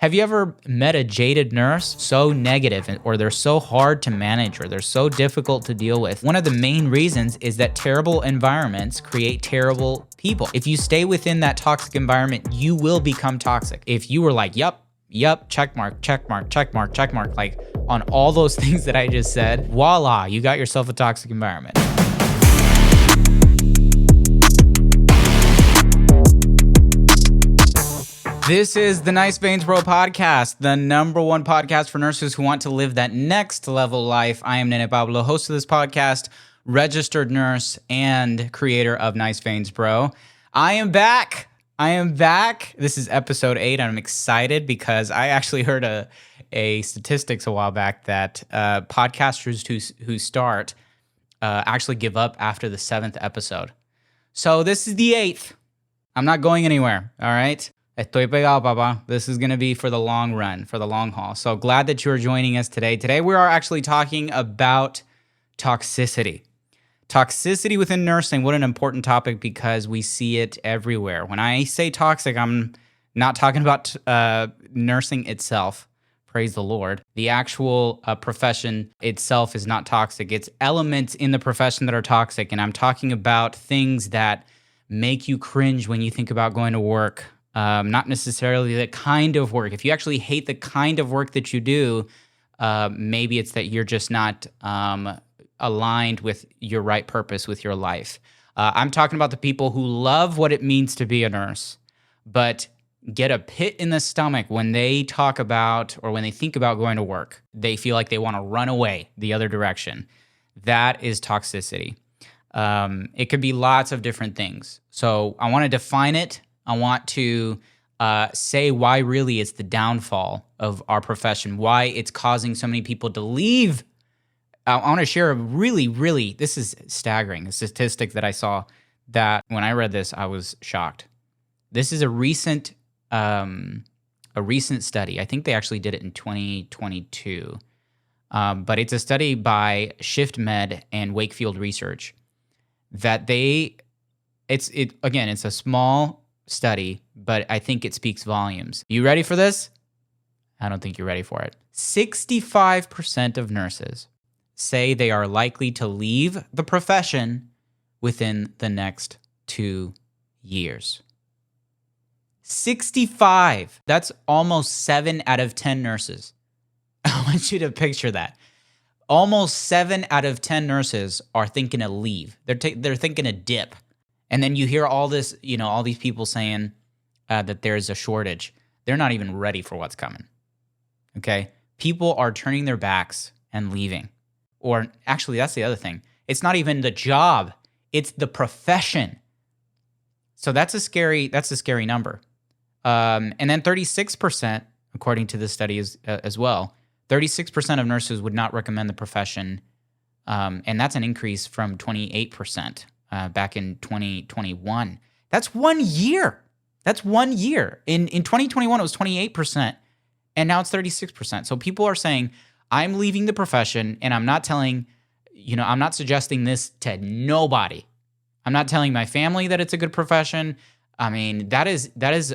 Have you ever met a jaded nurse so negative or they're so hard to manage or they're so difficult to deal with? One of the main reasons is that terrible environments create terrible people. If you stay within that toxic environment, you will become toxic. If you were like, yep, check mark, like on all those things that I just said, voila, you got yourself a toxic environment. This is the Nice Veins Bro podcast, the #1 podcast for nurses who want to live that next level life. I am Nene Pablo, host of this podcast, registered nurse, and creator of Nice Veins Bro. I am back. This is episode 8, and I'm excited because I actually heard a statistics a while back that podcasters who start actually give up after the 7th episode. So this is the 8th. I'm not going anywhere, all right? Estoy pegado, papa. This is going to be for the long run, for the long haul. So glad that you are joining us today. Today we are actually talking about toxicity. Toxicity within nursing, what an important topic because we see it everywhere. When I say toxic, I'm not talking about nursing itself. Praise the Lord. The actual profession itself is not toxic. It's elements in the profession that are toxic. And I'm talking about things that make you cringe when you think about going to work. Not necessarily the kind of work. If you actually hate the kind of work that you do, maybe it's that you're just not aligned with your right purpose with your life. I'm talking about the people who love what it means to be a nurse, but get a pit in the stomach when they talk about or when they think about going to work. They feel like they want to run away the other direction. That is toxicity. It could be lots of different things. So I want to define it. I want to say why really it's the downfall of our profession, why it's causing so many people to leave. I want to share this is staggering, a statistic that I saw that when I read this, I was shocked. This is a recent study. I think they actually did it in 2022, but it's a study by Shift Med and Wakefield Research that it's a small study, but I think it speaks volumes. You ready for this? I don't think you're ready for it. 65% of nurses say they are likely to leave the profession within the next 2 years. 65. That's almost 7 out of 10 nurses. I want you to picture that. Almost 7 out of 10 nurses are thinking to leave. They're thinking to dip. And then you hear all this, all these people saying that there's a shortage. They're not even ready for what's coming, okay? People are turning their backs and leaving. Or actually, that's the other thing. It's not even the job. It's the profession. So that's a scary number. And then 36%, according to this study as well, 36% of nurses would not recommend the profession. And that's an increase from 28%. Back in 2021. That's 1 year. In 2021, it was 28%, and now it's 36%. So people are saying, I'm leaving the profession, and I'm not suggesting this to nobody. I'm not telling my family that it's a good profession. I mean, that is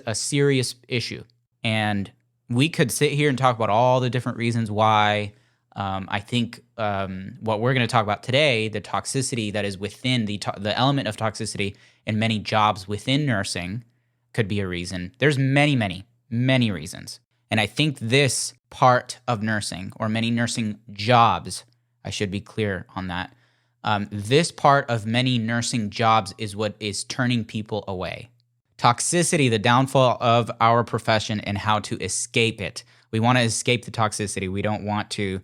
a serious issue. And we could sit here and talk about all the different reasons why. I think what we're going to talk about today, the toxicity that is within the element of toxicity in many jobs within nursing could be a reason. There's many, many, many reasons. And I think this part of nursing, or many nursing jobs, I should be clear on that, this part of many nursing jobs is what is turning people away. Toxicity, the downfall of our profession and how to escape it. We want to escape the toxicity. We don't want to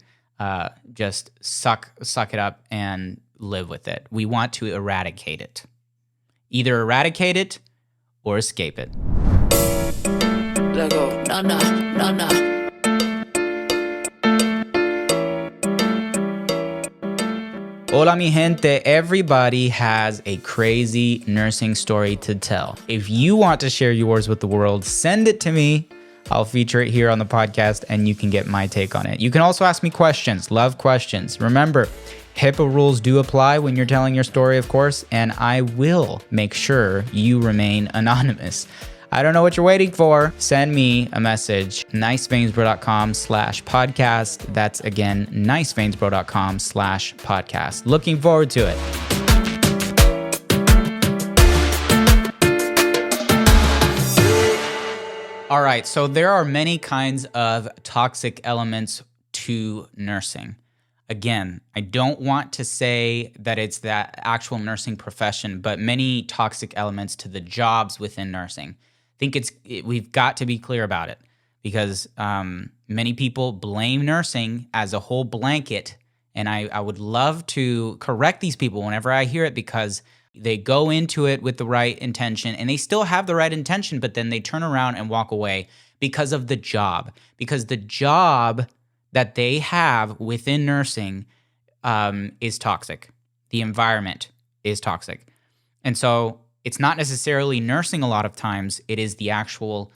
just suck it up and live with it. We want to eradicate it. Either eradicate it or escape it. Let go. Nah. Hola mi gente, everybody has a crazy nursing story to tell. If you want to share yours with the world, send it to me. I'll feature it here on the podcast and you can get my take on it. You can also ask me questions. Love questions. Remember, HIPAA rules do apply when you're telling your story, of course, and I will make sure you remain anonymous. I don't know what you're waiting for. Send me a message, niceveinsbro.com/podcast. That's again, niceveinsbro.com/podcast. Looking forward to it. All right, so there are many kinds of toxic elements to nursing. Again, I don't want to say that it's that actual nursing profession, but many toxic elements to the jobs within nursing. I think we've got to be clear about it because many people blame nursing as a whole blanket, and I would love to correct these people whenever I hear it because they go into it with the right intention and they still have the right intention, but then they turn around and walk away because of the job. Because the job that they have within nursing is toxic. The environment is toxic. And so it's not necessarily nursing a lot of times. It is the actual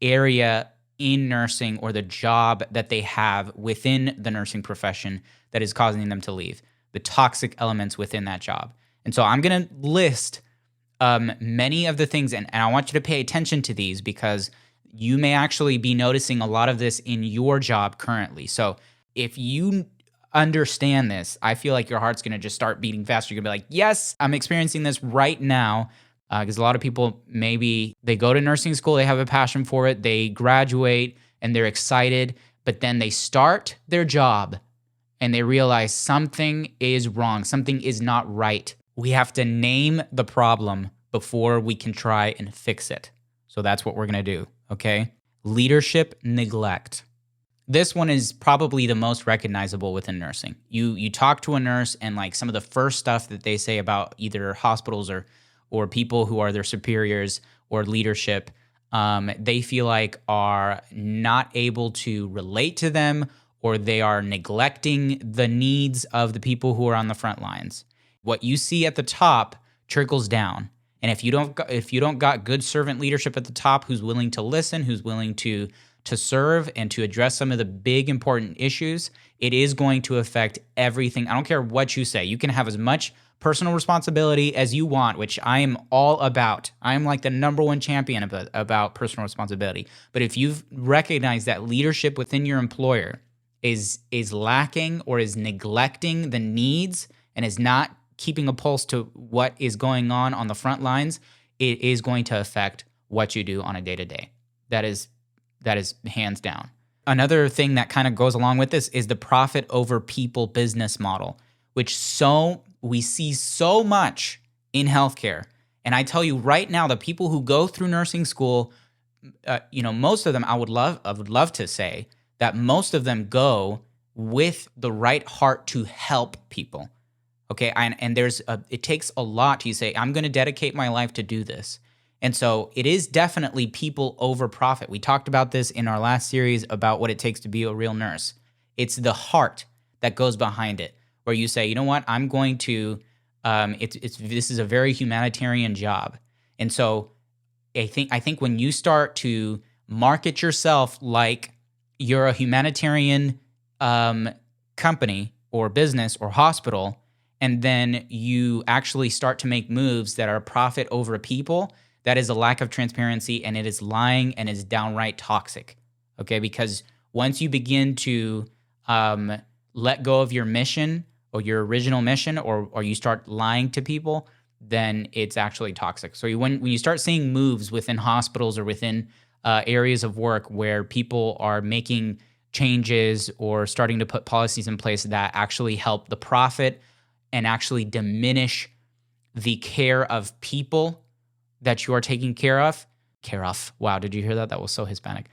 area in nursing or the job that they have within the nursing profession that is causing them to leave. The toxic elements within that job. And so I'm going to list many of the things, and I want you to pay attention to these because you may actually be noticing a lot of this in your job currently. So if you understand this, I feel like your heart's going to just start beating faster. You're going to be like, yes, I'm experiencing this right now. Because a lot of people, maybe they go to nursing school, they have a passion for it, they graduate and they're excited, but then they start their job and they realize something is wrong, something is not right. We have to name the problem before we can try and fix it. So that's what we're going to do, okay? Leadership neglect. This one is probably the most recognizable within nursing. You talk to a nurse and like some of the first stuff that they say about either hospitals or people who are their superiors or leadership, they feel like are not able to relate to them or they are neglecting the needs of the people who are on the front lines. What you see at the top trickles down. And if you don't got good servant leadership at the top who's willing to listen, who's willing to serve and to address some of the big important issues, it is going to affect everything. I don't care what you say. You can have as much personal responsibility as you want, which I am all about. I am like the number one champion about personal responsibility. But if you've recognized that leadership within your employer is lacking or is neglecting the needs and is not keeping a pulse to what is going on the front lines, it is going to affect what you do on a day-to-day. That is hands down. Another thing that kind of goes along with this is the profit over people business model, which we see so much in healthcare. And I tell you right now, the people who go through nursing school, most of them, I would love to say that most of them go with the right heart to help people. Okay, and it takes a lot to say, I'm going to dedicate my life to do this. And so it is definitely people over profit. We talked about this in our last series about what it takes to be a real nurse. It's the heart that goes behind it, where you say, you know what, I'm going to, this is a very humanitarian job. And so I think when you start to market yourself like you're a humanitarian company or business or hospital, and then you actually start to make moves that are profit over people, that is a lack of transparency and it is lying and is downright toxic, okay? Because once you begin to let go of your mission or your original mission or you start lying to people, then it's actually toxic. So when you start seeing moves within hospitals or within areas of work where people are making changes or starting to put policies in place that actually help the profit and actually diminish the care of people that you are taking care of. Wow, did you hear that? That was so Hispanic.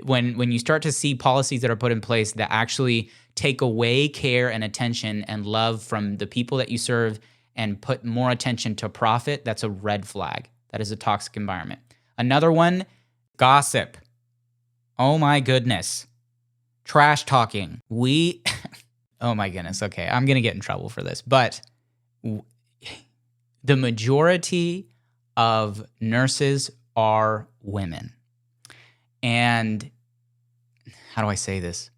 When you start to see policies that are put in place that actually take away care and attention and love from the people that you serve and put more attention to profit, that's a red flag. That is a toxic environment. Another one, gossip. Oh my goodness. Trash talking. Oh my goodness. Okay, I'm going to get in trouble for this. But the majority of nurses are women. And how do I say this?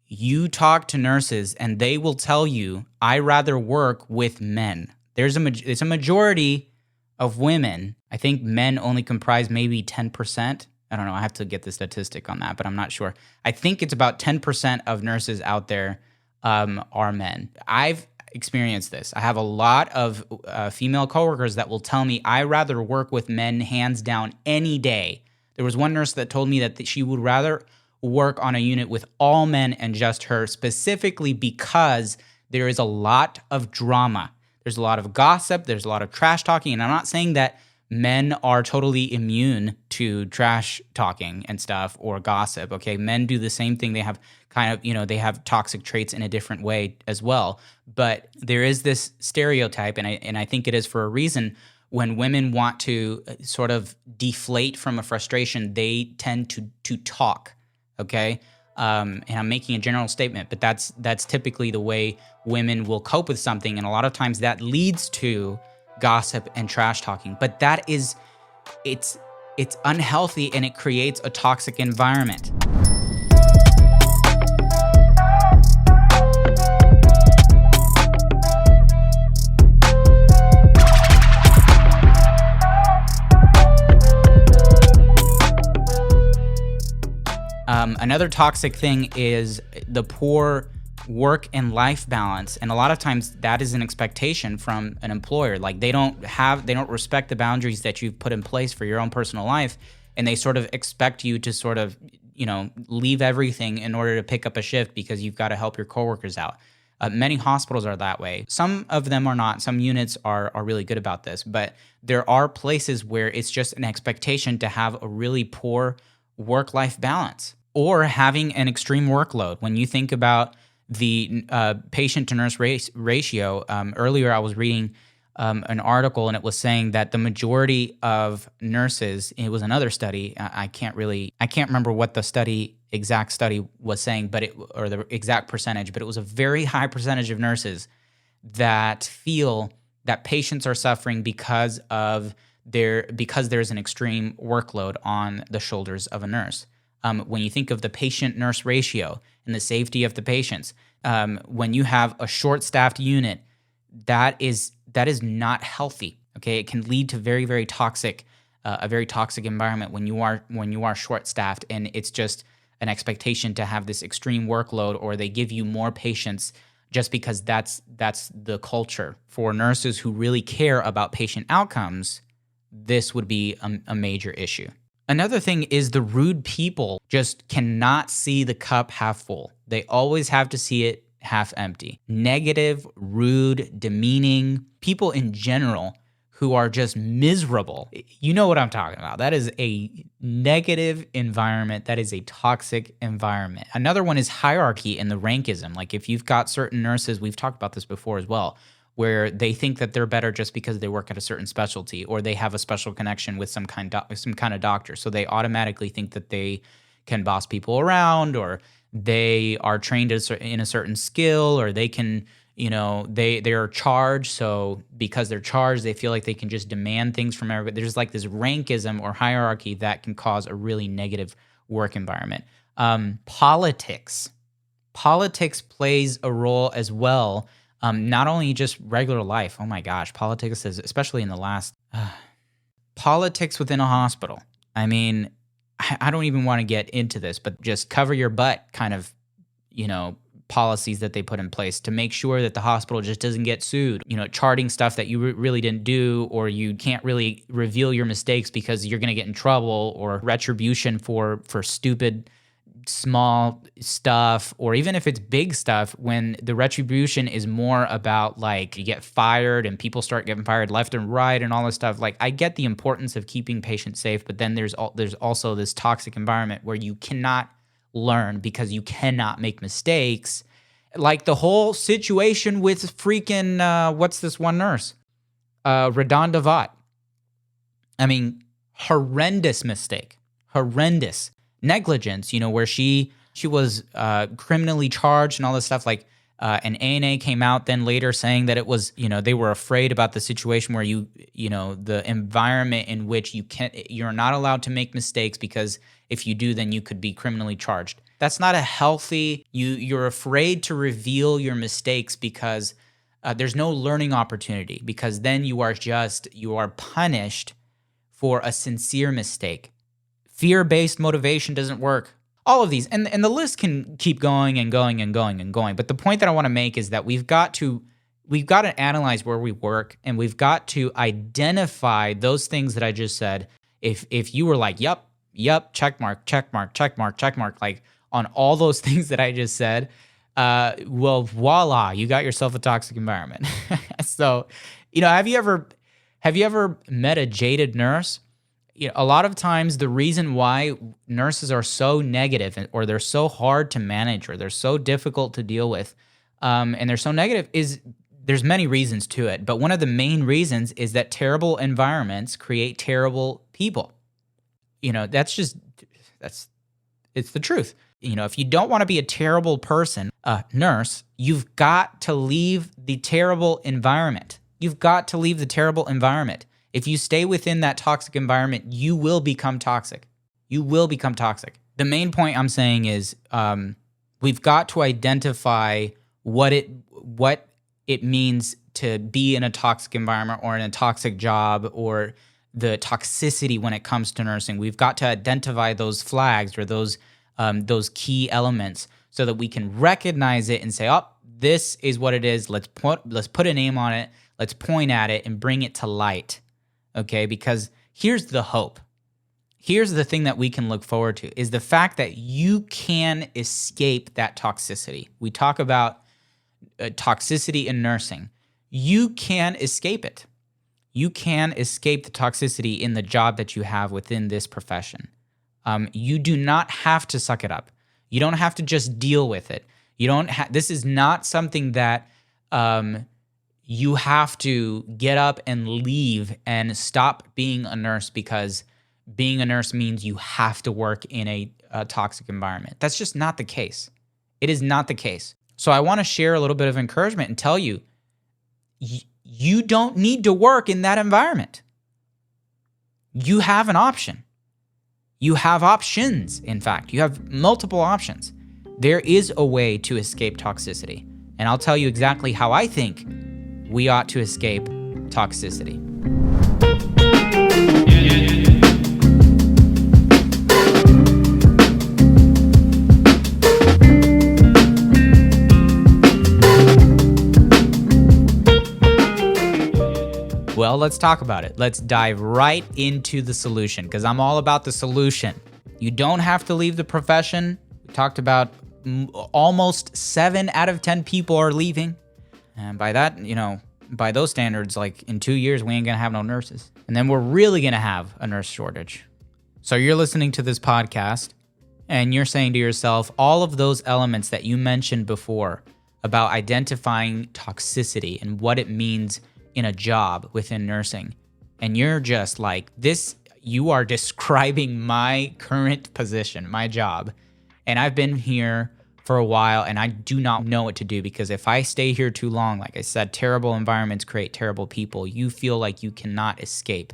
You talk to nurses and they will tell you, I rather work with men. It's a majority of women, I think men only comprise maybe 10%. I don't know. I have to get the statistic on that, but I'm not sure. I think it's about 10% of nurses out there are men. I've experienced this. I have a lot of female coworkers that will tell me I rather work with men hands down any day. There was one nurse that told me that she would rather work on a unit with all men and just her, specifically because there is a lot of drama. There's a lot of gossip. There's a lot of trash talking. And I'm not saying that men are totally immune to trash talking and stuff or gossip. Okay. Men do the same thing. They have they have toxic traits in a different way as well. But there is this stereotype, and I think it is for a reason. When women want to sort of deflate from a frustration, they tend to talk. Okay. And I'm making a general statement, but that's typically the way women will cope with something. And a lot of times that leads to gossip and trash talking. But it's unhealthy, and it creates a toxic environment. Another toxic thing is the poor work and life balance. And a lot of times that is an expectation from an employer. Like they don't respect the boundaries that you've put in place for your own personal life. And they sort of expect you to sort of, leave everything in order to pick up a shift because you've got to help your coworkers out. Many hospitals are that way. Some of them are not. Some units are really good about this. But there are places where it's just an expectation to have a really poor work-life balance or having an extreme workload. When you think about the patient-to-nurse ratio, earlier I was reading an article, and it was saying that the majority of nurses, it was another study, I can't remember what the exact study was saying, or the exact percentage, but it was a very high percentage of nurses that feel that patients are suffering because there's an extreme workload on the shoulders of a nurse. When you think of the patient-nurse ratio and the safety of the patients, when you have a short-staffed unit, that is not healthy. Okay, it can lead to very, very toxic, a very toxic environment when you are short-staffed, and it's just an expectation to have this extreme workload, or they give you more patients just because that's the culture. For nurses who really care about patient outcomes, this would be a major issue. Another thing is the rude people just cannot see the cup half full. They always have to see it half empty. Negative, rude, demeaning people in general who are just miserable. You know what I'm talking about. That is a negative environment. That is a toxic environment. Another one is hierarchy and the rankism. Like if you've got certain nurses, we've talked about this before as well, where they think that they're better just because they work at a certain specialty, or they have a special connection with some kind of doctor. So they automatically think that they can boss people around, or they are trained in a certain skill, or they can, they are charged. So because they're charged, they feel like they can just demand things from everybody. There's like this rankism or hierarchy that can cause a really negative work environment. Politics plays a role as well. Not only just regular life. Oh my gosh, politics is, especially in the last, politics within a hospital. I mean, I don't even want to get into this, but just cover your butt kind of, policies that they put in place to make sure that the hospital just doesn't get sued. Charting stuff that you really didn't do, or you can't really reveal your mistakes because you're going to get in trouble, or retribution for stupid small stuff, or even if it's big stuff, when the retribution is more about like you get fired and people start getting fired left and right and all this stuff. Like I get the importance of keeping patients safe, but then there's also this toxic environment where you cannot learn because you cannot make mistakes. Like the whole situation with freaking what's this one nurse? Redonda Vaught. I mean, horrendous mistake. Horrendous. Negligence, where she was criminally charged and all this stuff. Like an ANA came out then later saying that it was, they were afraid about the situation where the environment in which you're not allowed to make mistakes, because if you do, then you could be criminally charged. That's not a healthy, you're afraid to reveal your mistakes because There's no learning opportunity because then you are punished for a sincere mistake. Fear-based motivation doesn't work. All of these, and the list can keep going and going and going and going. But the point that I want to make is that we've got to analyze where we work, and we've got to identify those things that I just said. If you were like, yep, check mark, like on all those things that I just said, well, voila, you got yourself a toxic environment. So, have you ever met a jaded nurse? A lot of times the reason why nurses are so negative or they're so hard to manage or they're so difficult to deal with, and they're so negative is there's many reasons to it. But one of the main reasons is that terrible environments create terrible people. It's the truth. If you don't want to be a terrible person, a nurse, you've got to leave the terrible environment. You've got to leave the terrible environment. If you stay within that toxic environment, you will become toxic. You will become toxic. The main point I'm saying is we've got to identify what it means to be in a toxic environment or in a toxic job or the toxicity when it comes to nursing. We've got to identify those flags or those key elements so that we can recognize it and say, oh, this is what it is. Let's put a name on it. Let's point at it and bring it to light. Okay, because here's the hope. Here's the thing that we can look forward to is the fact that you can escape that toxicity. We talk about toxicity in nursing. You can escape it. You can escape the toxicity in the job that you have within this profession. You do not have to suck it up. You don't have to just deal with it. This is not something that you have to get up and leave and stop being a nurse because being a nurse means you have to work in a toxic environment. That's just not the case. It is not the case. So I want to share a little bit of encouragement and tell you, you don't need to work in that environment. You have an option. You have options, in fact. You have multiple options. There is a way to escape toxicity. And I'll tell you exactly how I think we ought to escape toxicity. Well, let's talk about it. Let's dive right into the solution because I'm all about the solution. You don't have to leave the profession. We talked about almost 7 out of 10 people are leaving. And by that, by those standards, like in 2 years, we ain't gonna have no nurses. And then we're really gonna have a nurse shortage. So you're listening to this podcast and you're saying to yourself, all of those elements that you mentioned before about identifying toxicity and what it means in a job within nursing. And you're just like, you are describing my current position, my job. And I've been here for a while and I do not know what to do because if I stay here too long, like I said, terrible environments create terrible people. You feel like you cannot escape.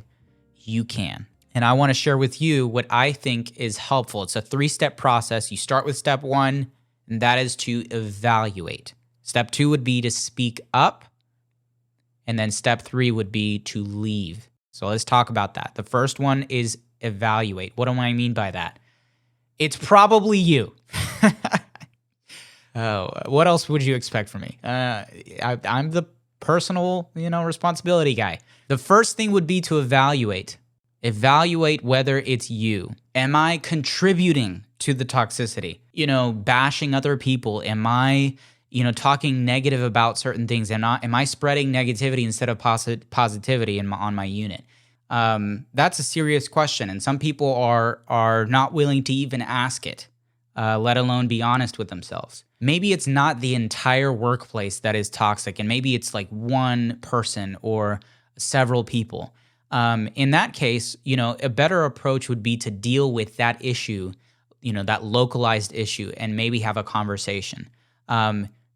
You can. And I want to share with you what I think is helpful. It's a 3-step process. You start with step 1, and that is to evaluate. Step 2 would be to speak up. And then step 3 would be to leave. So let's talk about that. The first one is evaluate. What do I mean by that? It's probably you. Oh, what else would you expect from me? I'm the personal, responsibility guy. The first thing would be to evaluate. Evaluate whether it's you. Am I contributing to the toxicity? Bashing other people? Am I talking negative about certain things? Am I spreading negativity instead of positivity on my unit? That's a serious question, and some people are not willing to even ask it, let alone be honest with themselves. Maybe it's not the entire workplace that is toxic, and maybe it's like one person or several people. In that case, a better approach would be to deal with that issue, that localized issue, and maybe have a conversation.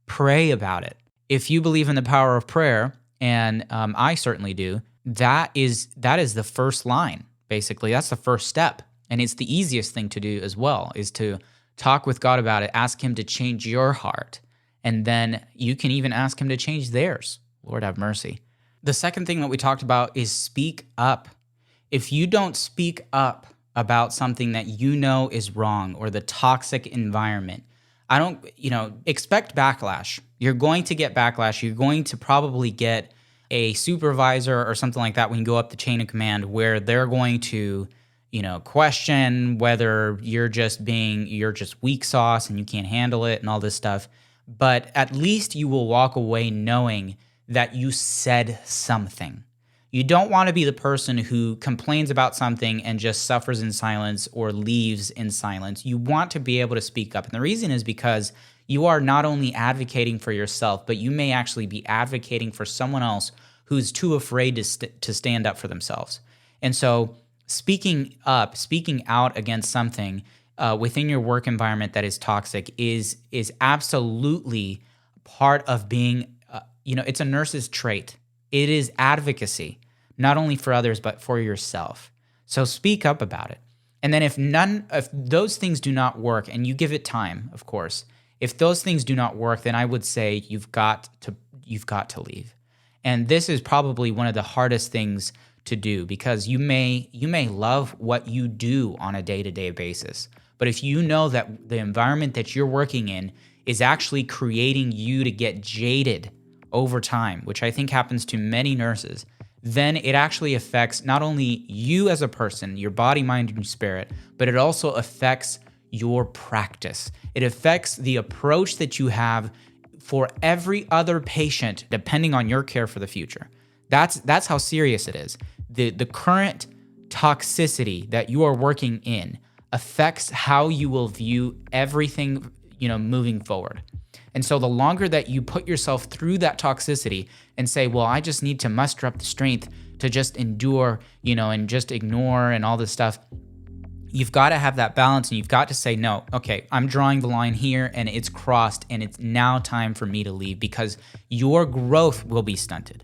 Pray about it. If you believe in the power of prayer, and I certainly do, that is the first line, basically. That's the first step. And it's the easiest thing to do as well, is to talk with God about it, ask him to change your heart, And then you can even ask him to change theirs. Lord have mercy. The second thing that we talked about is speak up. If you don't speak up about something that you know is wrong or the toxic environment, expect backlash. You're going to get backlash. You're going to probably get a supervisor or something like that when you go up the chain of command where they're going to, question whether you're just weak sauce and you can't handle it and all this stuff. But at least you will walk away knowing that you said something. You don't want to be the person who complains about something and just suffers in silence or leaves in silence. You want to be able to speak up. And the reason is because you are not only advocating for yourself, but you may actually be advocating for someone else who's too afraid to stand up for themselves. And so speaking out against something within your work environment that is toxic is absolutely part of being, it's a nurse's trait. It is advocacy, not only for others, but for yourself. So speak up about it. And then if those things do not work, and you give it time, of course, if those things do not work, then I would say you've got to leave. And this is probably one of the hardest things to do because you may love what you do on a day-to-day basis. But if you know that the environment that you're working in is actually creating you to get jaded over time, which I think happens to many nurses, then it actually affects not only you as a person, your body, mind, and spirit, but it also affects your practice. It affects the approach that you have for every other patient, depending on your care for the future. That's how serious it is. The current toxicity that you are working in affects how you will view everything, moving forward. And so the longer that you put yourself through that toxicity and say, well, I just need to muster up the strength to just endure, and just ignore and all this stuff, you've got to have that balance and you've got to say, no, okay, I'm drawing the line here and it's crossed and it's now time for me to leave because your growth will be stunted.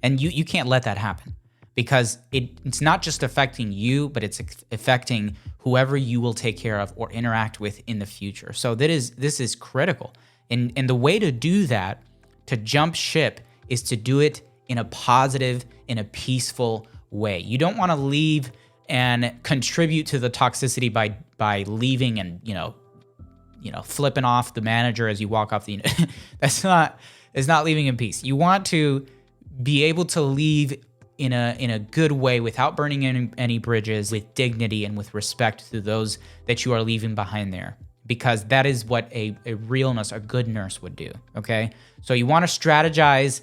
And you can't let that happen because it's not just affecting you, but it's affecting whoever you will take care of or interact with in the future. So this is critical. And the way to do that, to jump ship, is to do it in a positive, in a peaceful way. You don't want to leave and contribute to the toxicity by leaving and flipping off the manager as you walk off the unit. It's not leaving in peace. You want to be able to leave in a good way without burning any bridges, with dignity and with respect to those that you are leaving behind there. Because that is what a real nurse, a good nurse would do, okay? So you want to strategize,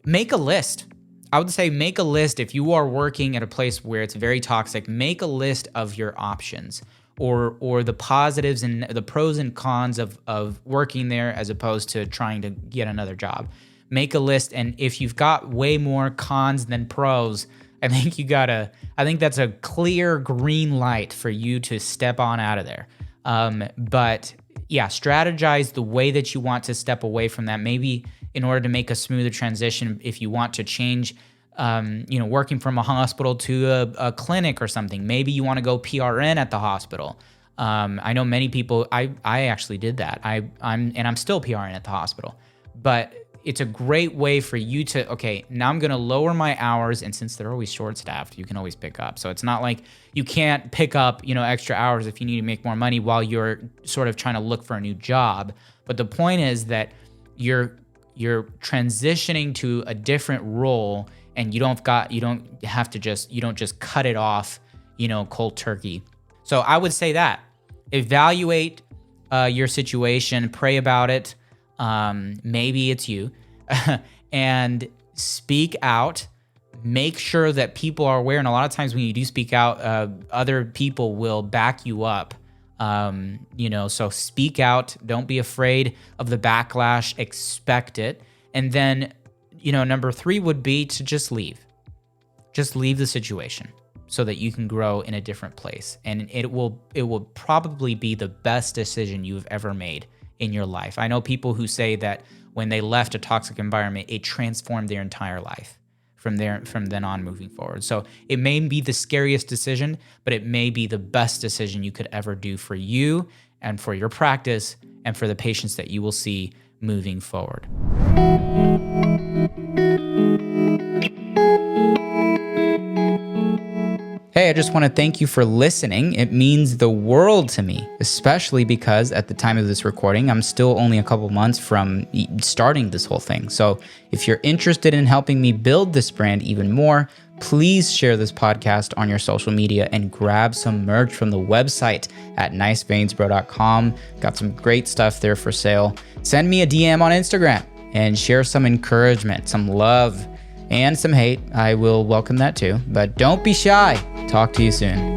make a list. I would say make a list. If you are working at a place where it's very toxic, make a list of your options or the positives and the pros and cons of working there as opposed to trying to get another job. Make a list, and if you've got way more cons than pros, I think that's a clear green light for you to step on out of there. But yeah, strategize the way that you want to step away from that. Maybe in order to make a smoother transition, if you want to change, working from a hospital to a clinic or something, maybe you want to go PRN at the hospital. I know many people, I actually did that. I'm still PRN at the hospital, but it's a great way for you to, okay, now I'm going to lower my hours. And since they're always short staffed, you can always pick up. So it's not like you can't pick up, extra hours if you need to make more money while you're sort of trying to look for a new job. But the point is that you're transitioning to a different role and you don't just cut it off, cold turkey. So I would say that evaluate your situation, pray about it. Maybe it's you, and speak out. Make sure that people are aware. And a lot of times when you do speak out, other people will back you up. So speak out. Don't be afraid of the backlash. Expect it. And then, number 3 would be to just leave. Just leave the situation so that you can grow in a different place. And it will probably be the best decision you've ever made in your life. I know people who say that when they left a toxic environment, it transformed their entire life from then on moving forward. So it may be the scariest decision, but it may be the best decision you could ever do for you and for your practice and for the patients that you will see moving forward. Hey, I just want to thank you for listening. It means the world to me, especially because at the time of this recording, I'm still only a couple months from starting this whole thing. So if you're interested in helping me build this brand even more, please share this podcast on your social media and grab some merch from the website at niceveinsbro.com. Got some great stuff there for sale. Send me a DM on Instagram and share some encouragement, some love, and some hate. I will welcome that too, but don't be shy. Talk to you soon.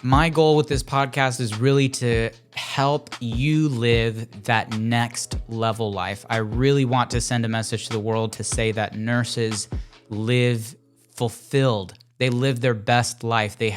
My goal with this podcast is really to help you live that next level life. I really want to send a message to the world to say that nurses live fulfilled. They live their best life. They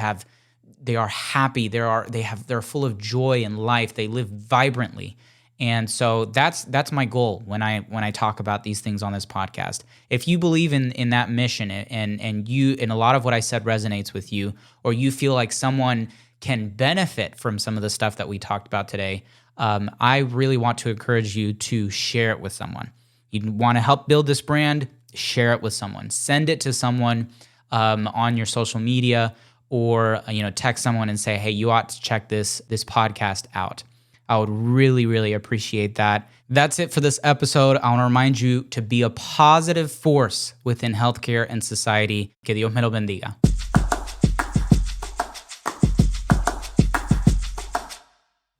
are happy. They're full of joy in life. They live vibrantly. And so that's my goal when I talk about these things on this podcast. If you believe in that mission and a lot of what I said resonates with you, or you feel like someone can benefit from some of the stuff that we talked about today, I really want to encourage you to share it with someone. You want to help build this brand, share it with someone. Send it to someone on your social media, or text someone and say, hey, you ought to check this podcast out. I would really, really appreciate that. That's it for this episode. I want to remind you to be a positive force within healthcare and society. Que Dios me lo bendiga.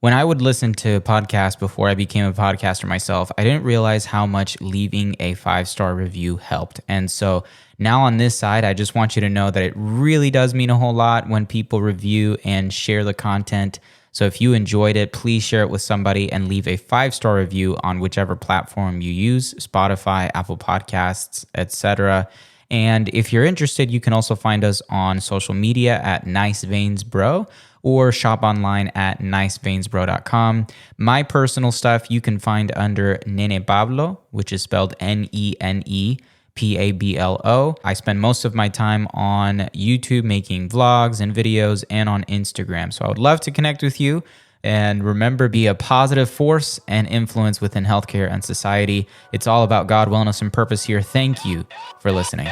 When I would listen to podcasts before I became a podcaster myself, I didn't realize how much leaving a 5-star review helped. And so now on this side, I just want you to know that it really does mean a whole lot when people review and share the content. So if you enjoyed it, please share it with somebody and leave a 5-star review on whichever platform you use, Spotify, Apple Podcasts, etc. And if you're interested, you can also find us on social media at niceveinsbro, or shop online at niceveinsbro.com. My personal stuff you can find under Nene Pablo, which is spelled NENEPABLO. I spend most of my time on YouTube making vlogs and videos, and on Instagram. So I would love to connect with you. And remember, be a positive force and influence within healthcare and society. It's all about God, wellness, and purpose here. Thank you for listening.